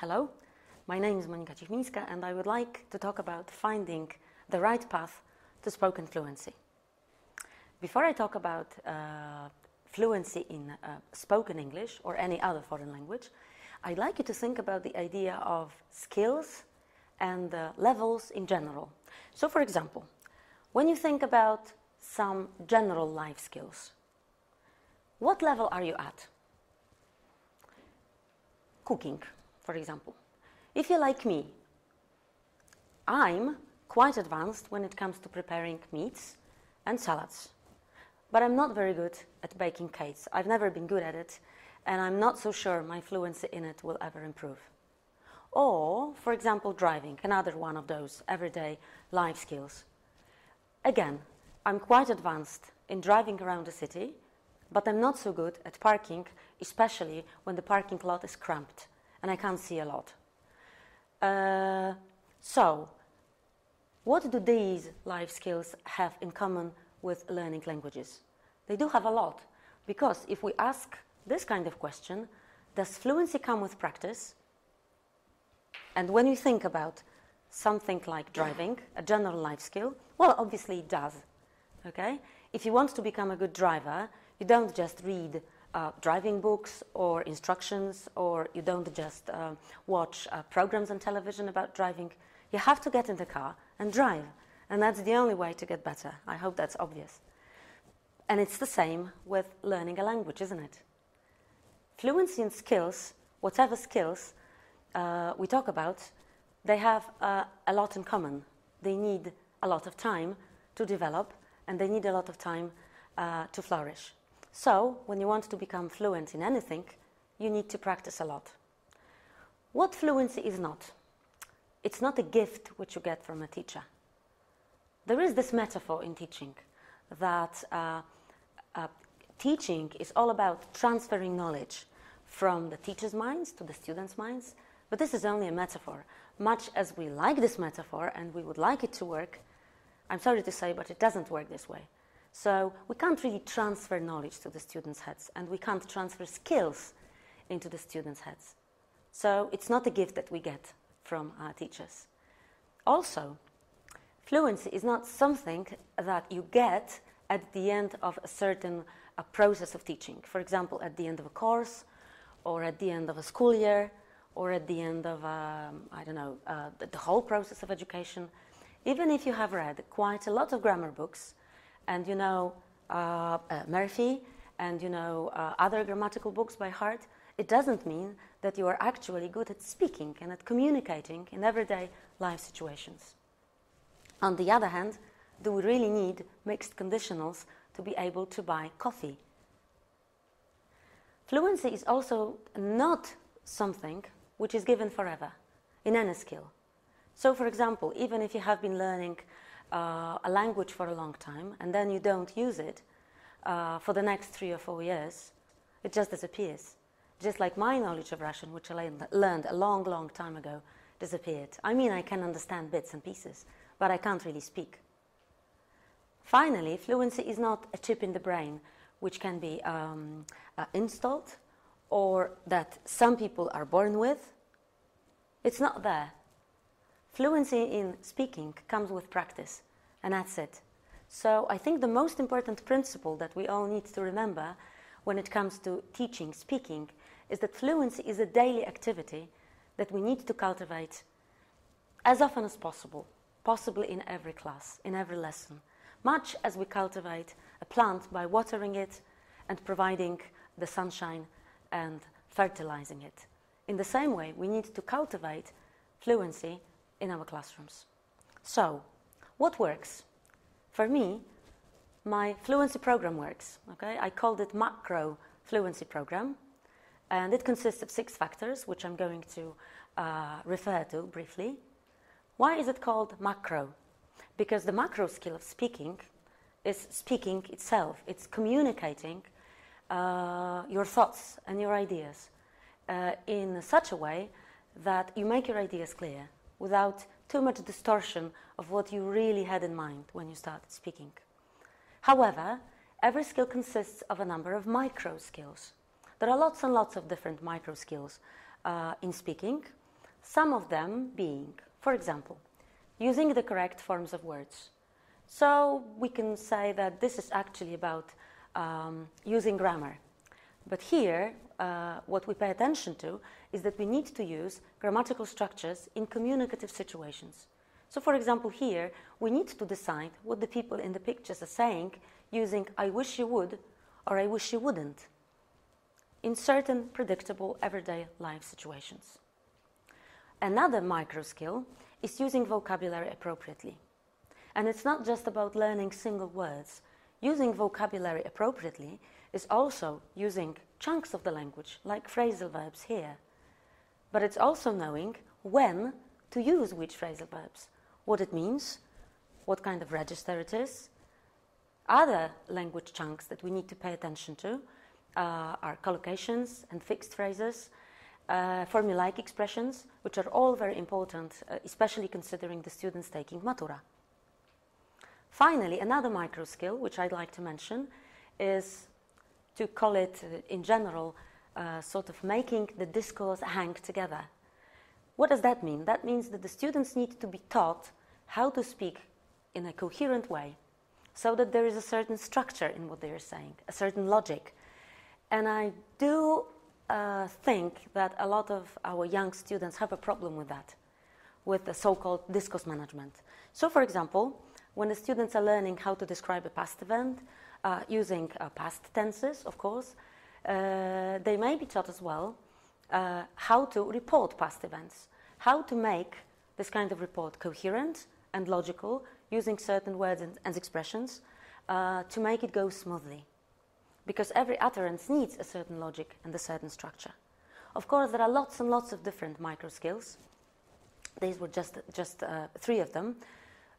Hello, my name is Monika Cichmińska and I would like to talk about finding the right path to spoken fluency. Before I talk about fluency in spoken English or any other foreign language, I'd like you to think about the idea of skills and levels in general. So for example, when you think about some general life skills, what level are you at? Cooking, for example. If you're like me, I'm quite advanced when it comes to preparing meats and salads. But I'm not very good at baking cakes. I've never been good at it, and I'm not so sure my fluency in it will ever improve. Or, for example, driving, another one of those everyday life skills. Again, I'm quite advanced in driving around the city, but I'm not so good at parking, especially when the parking lot is cramped and I can't see a lot. So, what do these life skills have in common with learning languages? They do have a lot, because if we ask this kind of question, does fluency come with practice? And when you think about something like driving, a general life skill, well, obviously it does. Okay? If you want to become a good driver, you don't just read driving books or instructions, or you don't just watch programs on television about driving. You have to get in the car and drive, and that's the only way to get better. I hope that's obvious. And it's the same with learning a language, isn't it? Fluency and skills, whatever skills we talk about, they have a lot in common. They need a lot of time to develop, and they need a lot of time to flourish. So, when you want to become fluent in anything, you need to practice a lot. What fluency is not? It's not a gift which you get from a teacher. There is this metaphor in teaching that teaching is all about transferring knowledge from the teacher's minds to the students' minds, but this is only a metaphor. Much as we like this metaphor and we would like it to work, I'm sorry to say, but it doesn't work this way. So we can't really transfer knowledge to the students' heads, and we can't transfer skills into the students' heads. So it's not a gift that we get from our teachers. Also, fluency is not something that you get at the end of a certain process of teaching. For example, at the end of a course, or at the end of a school year, or at the end of, the whole process of education. Even if you have read quite a lot of grammar books, and you know Murphy, and you know other grammatical books by heart, it doesn't mean that you are actually good at speaking and at communicating in everyday life situations. On the other hand, do we really need mixed conditionals to be able to buy coffee? Fluency is also not something which is given forever in any skill. So, for example, even if you have been learning a language for a long time and then you don't use it for the next 3 or 4 years, it just disappears. Just like my knowledge of Russian, which I learned a long, long time ago, disappeared. I mean, I can understand bits and pieces, but I can't really speak. Finally, fluency is not a chip in the brain which can be installed or that some people are born with. It's not there. Fluency in speaking comes with practice, and that's it. So I think the most important principle that we all need to remember when it comes to teaching, speaking, is that fluency is a daily activity that we need to cultivate as often as possible, possibly in every class, in every lesson, much as we cultivate a plant by watering it and providing the sunshine and fertilizing it. In the same way, we need to cultivate fluency in our classrooms. So, what works? For me, my fluency program works. Okay? I called it MACCRO Fluency Program, and it consists of 6 factors, which I'm going to refer to briefly. Why is it called MACCRO? Because the macro skill of speaking is speaking itself. It's communicating your thoughts and your ideas in such a way that you make your ideas clear, without too much distortion of what you really had in mind when you started speaking. However, every skill consists of a number of micro skills. There are lots and lots of different micro skills in speaking, Some of them being, for example, using the correct forms of words. So we can say that this is actually about using grammar. But here, what we pay attention to is that we need to use grammatical structures in communicative situations. So for example, here, we need to decide what the people in the pictures are saying using I wish you would or I wish you wouldn't in certain predictable everyday life situations. Another micro skill is using vocabulary appropriately. And it's not just about learning single words. Using vocabulary appropriately is also using chunks of the language, like phrasal verbs here. But it's also knowing when to use which phrasal verbs, what it means, what kind of register it is. Other language chunks that we need to pay attention to are collocations and fixed phrases, formulaic expressions, which are all very important, especially considering the students taking Matura. Finally, another micro skill, which I'd like to mention, is to call it, in general, sort of making the discourse hang together. What does that mean? That means that the students need to be taught how to speak in a coherent way, so that there is a certain structure in what they are saying, a certain logic. And I do think that a lot of our young students have a problem with that, with the so-called discourse management. So, for example, when the students are learning how to describe a past event, using past tenses, of course, they may be taught as well how to report past events, how to make this kind of report coherent and logical, using certain words and expressions to make it go smoothly. Because every utterance needs a certain logic and a certain structure. Of course, there are lots and lots of different micro skills. These were just 3 of them.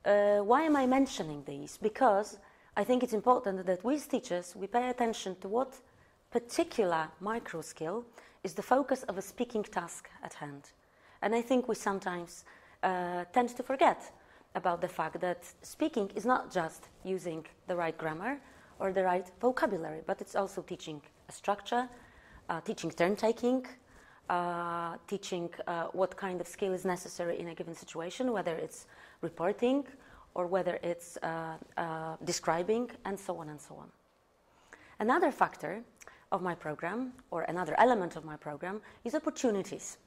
Why am I mentioning these? Because I think it's important that we as teachers, we pay attention to what particular micro skill is the focus of a speaking task at hand. And I think we sometimes tend to forget about the fact that speaking is not just using the right grammar or the right vocabulary, but it's also teaching a structure, teaching turn-taking, teaching what kind of skill is necessary in a given situation, whether it's reporting or whether it's describing, and so on and so on. Another factor of my program, or another element of my program, is opportunities.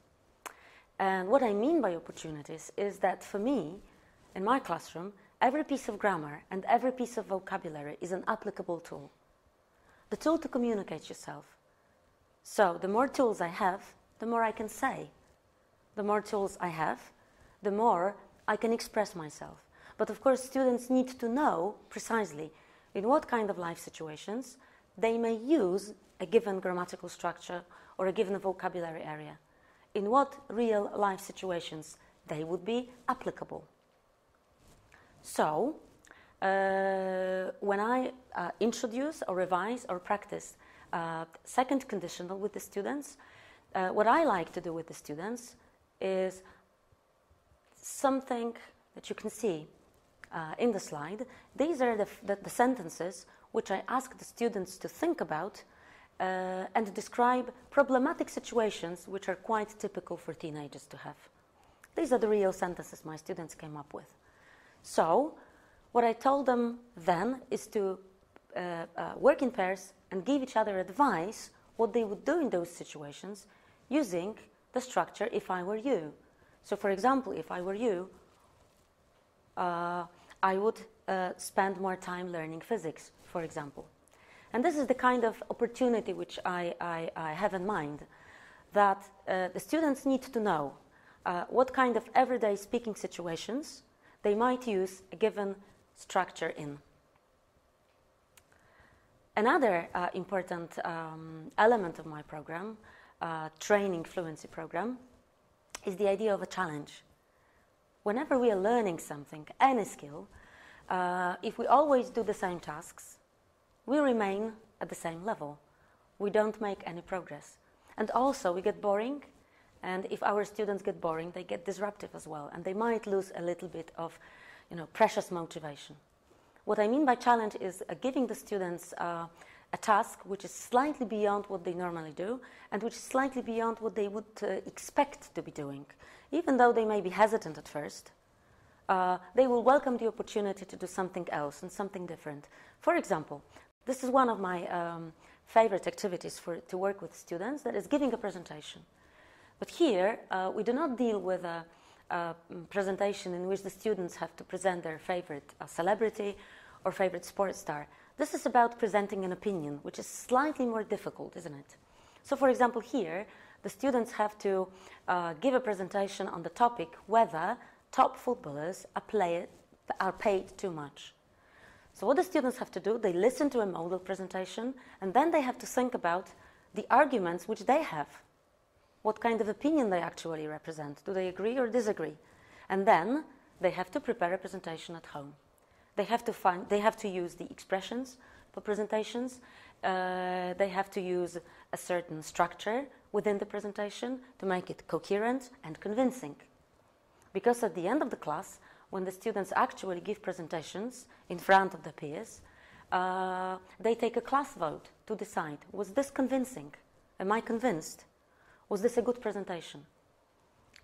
And what I mean by opportunities is that for me, in my classroom, every piece of grammar and every piece of vocabulary is an applicable tool. The tool to communicate yourself. So the more tools I have, the more I can say. The more tools I have, the more I can express myself. But of course, students need to know precisely in what kind of life situations they may use a given grammatical structure or a given vocabulary area. In what real life situations they would be applicable. So, when I introduce or revise or practice second conditional with the students, what I like to do with the students is something that you can see in the slide. These are the sentences which I ask the students to think about and describe problematic situations which are quite typical for teenagers to have. These are the real sentences my students came up with. So, what I told them then is to work in pairs and give each other advice what they would do in those situations using the structure if I were you. So, for example, if I were you, I would spend more time learning physics, for example. And this is the kind of opportunity which I have in mind, that the students need to know what kind of everyday speaking situations they might use a given structure in. Another important element of my program, training fluency program, is the idea of a challenge. Whenever we are learning something, any skill, if we always do the same tasks, we remain at the same level. We don't make any progress. And also we get boring, and if our students get boring, they get disruptive as well, and they might lose a little bit of, precious motivation. What I mean by challenge is giving the students a a task which is slightly beyond what they normally do and which is slightly beyond what they would expect to be doing. Even though they may be hesitant at first, they will welcome the opportunity to do something else and something different. For example, this is one of my favorite activities to work with students, that is giving a presentation. But here, we do not deal with a presentation in which the students have to present their favorite celebrity or favorite sports star. This is about presenting an opinion, which is slightly more difficult, isn't it? So, for example, here, the students have to give a presentation on the topic whether top footballers are paid too much. So what the students have to do, they listen to a model presentation, and then they have to think about the arguments which they have. What kind of opinion they actually represent. Do they agree or disagree? And then they have to prepare a presentation at home. They have to use the expressions for presentations. They have to use a certain structure within the presentation to make it coherent and convincing. Because at the end of the class, when the students actually give presentations in front of the peers, they take a class vote to decide, was this convincing? Am I convinced? Was this a good presentation?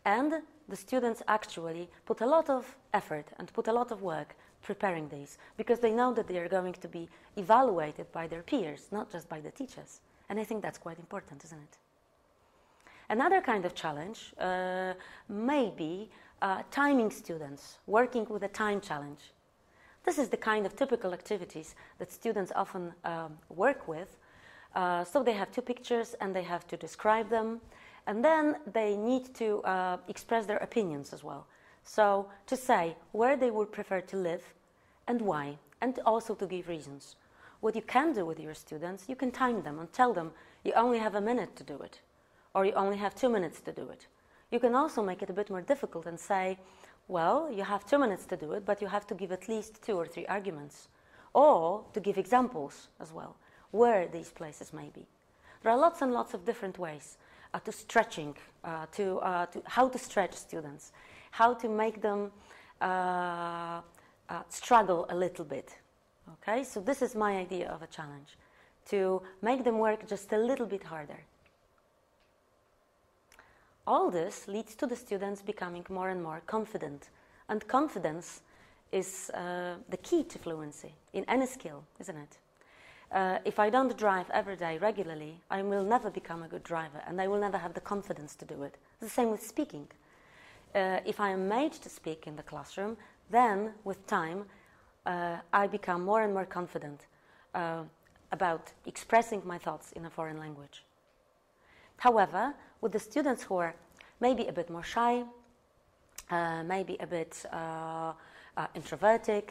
And the students actually put a lot of effort and put a lot of work preparing these, because they know that they are going to be evaluated by their peers, not just by the teachers. And I think that's quite important, isn't it? Another kind of challenge may be timing students, working with a time challenge. This is the kind of typical activities that students often work with. So they have two pictures and they have to describe them, and then they need to express their opinions as well. So to say where they would prefer to live and why, and also to give reasons. What you can do with your students, you can time them and tell them you only have a minute to do it, or you only have 2 minutes to do it. You can also make it a bit more difficult and say, well, you have 2 minutes to do it, but you have to give at least 2 or 3 arguments, or to give examples as well, where these places may be. There are lots and lots of different ways to stretching, to how to stretch students, how to make them struggle a little bit. Okay, so this is my idea of a challenge, to make them work just a little bit harder. All this leads to the students becoming more and more confident, and confidence is the key to fluency in any skill, isn't it? If I don't drive every day regularly, I will never become a good driver, and I will never have the confidence to do it. It's the same with speaking. If I am made to speak in the classroom, then with time I become more and more confident about expressing my thoughts in a foreign language. However, with the students who are maybe a bit more shy, maybe a bit introverted,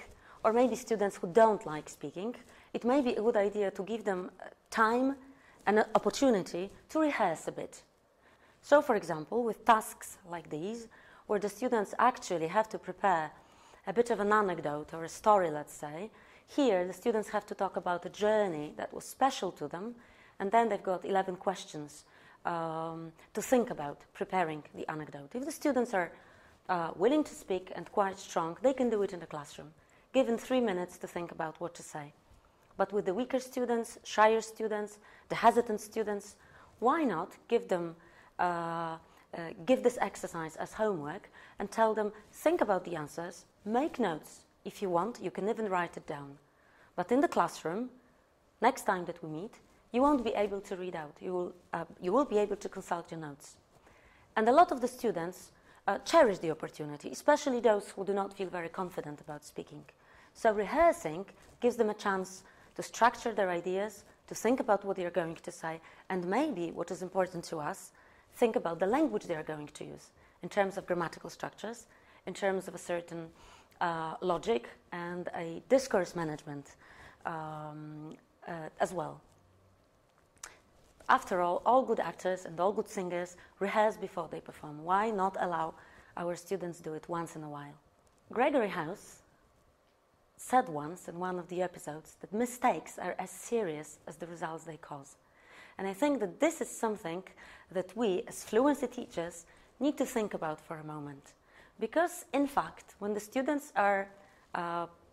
or maybe students who don't like speaking, it may be a good idea to give them time and an opportunity to rehearse a bit. So, for example, with tasks like these, where the students actually have to prepare a bit of an anecdote or a story, let's say, here the students have to talk about a journey that was special to them, and then they've got 11 questions to think about preparing the anecdote. If the students are willing to speak and quite strong, they can do it in the classroom, given 3 minutes to think about what to say. But with the weaker students, shyer students, the hesitant students, why not give them give this exercise as homework and tell them, think about the answers, make notes. If you want, you can even write it down. But in the classroom, next time that we meet, you won't be able to read out. You will be able to consult your notes. And a lot of the students cherish the opportunity, especially those who do not feel very confident about speaking. So rehearsing gives them a chance to structure their ideas, to think about what they are going to say, and maybe, what is important to us, think about the language they are going to use in terms of grammatical structures, in terms of a certain logic and a discourse management as well. After all good actors and all good singers rehearse before they perform. Why not allow our students do it once in a while? Gregory House said once in one of the episodes that mistakes are as serious as the results they cause. And I think that this is something that we, as fluency teachers, need to think about for a moment. Because, in fact, when the students are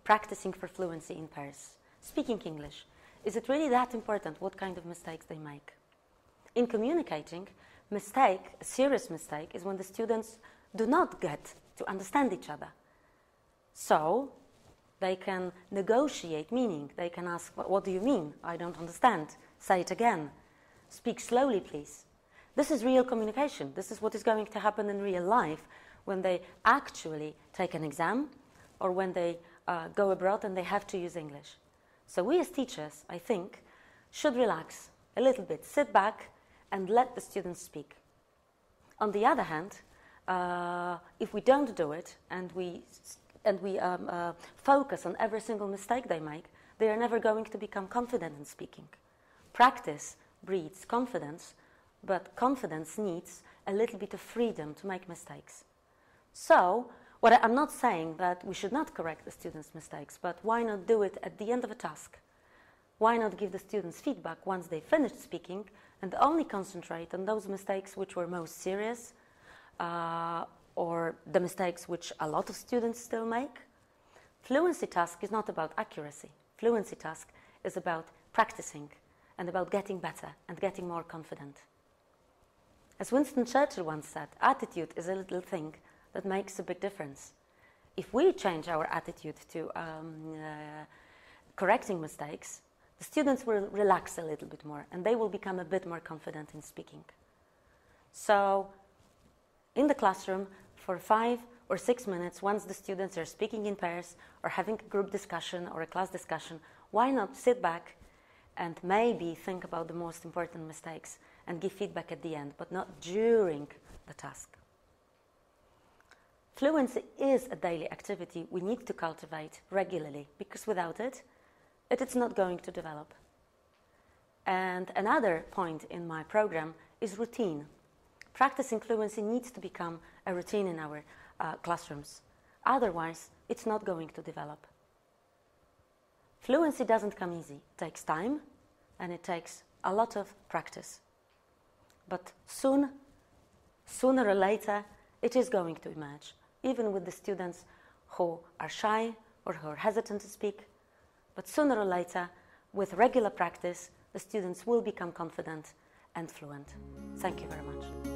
practicing for fluency in pairs, speaking English, Is it really that important what kind of mistakes they make? In communicating, a serious mistake, is when the students do not get to understand each other. So they can negotiate meaning. They can ask, what do you mean? I don't understand. Say it again. Speak slowly, please. This is real communication. This is what is going to happen in real life when they actually take an exam or when they go abroad and they have to use English. So we as teachers, I think, should relax a little bit, sit back and let the students speak. On the other hand, if we don't do it and we focus on every single mistake they make, they are never going to become confident in speaking. Practice breeds confidence, but confidence needs a little bit of freedom to make mistakes. So, I'm not saying that we should not correct the students' mistakes, but why not do it at the end of a task? Why not give the students feedback once they finished speaking and only concentrate on those mistakes which were most serious, or the mistakes which a lot of students still make? Fluency task is not about accuracy. Fluency task is about practicing and about getting better and getting more confident. As Winston Churchill once said, attitude is a little thing that makes a big difference. If we change our attitude to correcting mistakes, the students will relax a little bit more and they will become a bit more confident in speaking. So, in the classroom, for 5 or 6 minutes, once the students are speaking in pairs or having a group discussion or a class discussion, why not sit back and maybe think about the most important mistakes and give feedback at the end, but not during the task. Fluency is a daily activity we need to cultivate regularly, because without it, it's not going to develop. And another point in my program is routine. Practicing fluency needs to become a routine in our classrooms. Otherwise, it's not going to develop. Fluency doesn't come easy. It takes time and it takes a lot of practice. But sooner or later, it is going to emerge, even with the students who are shy or who are hesitant to speak. But sooner or later, with regular practice, the students will become confident and fluent. Thank you very much.